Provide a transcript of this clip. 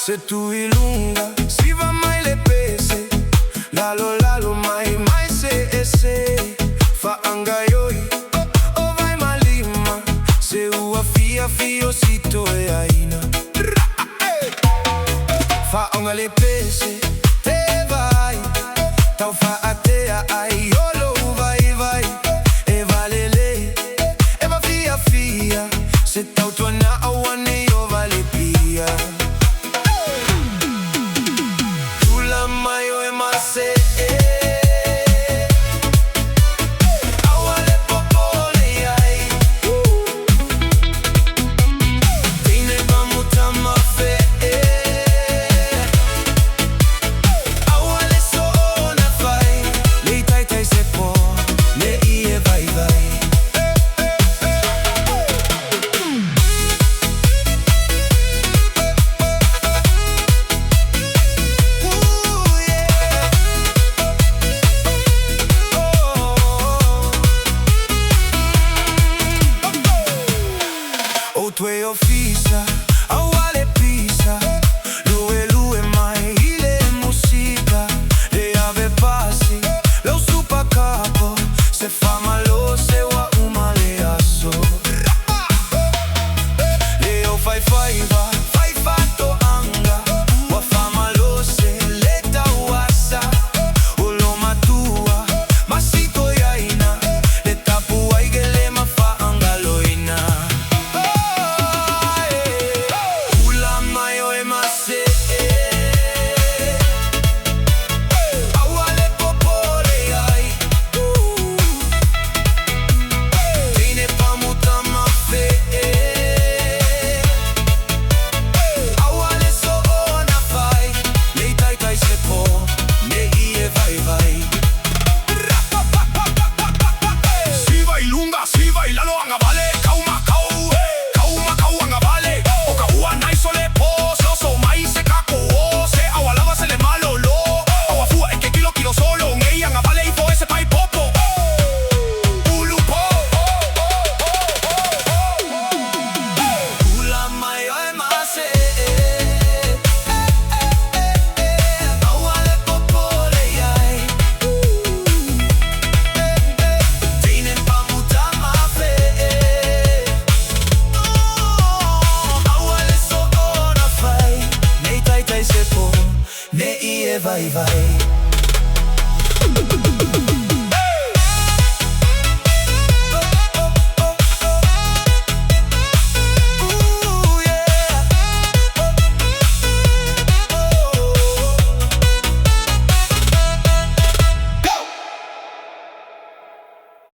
se tu ilunga, si va mai le pese, lalo mai se ese, fa angayoi, o vai malima, se ua fio sito e aina. Fa onga le pese, te vai, tau fa atea ai olo vai, e valele, e va fia, se tau tua na awane yo vale pia. Tula mayo e mase, awale popole ai, tine bamuta mafe, awale so ona fai, lei tai se po, le ie vai. Tue ofisa, awale pisa, lue mai ile musika, le ave pasi, lo supa capo, se fa malo se wa umale aso. Leo fai fatto anga, wa fa malo se leta uasa, ulo matua, masito yaina, le tapu aigele ma fa angaloina. Vai.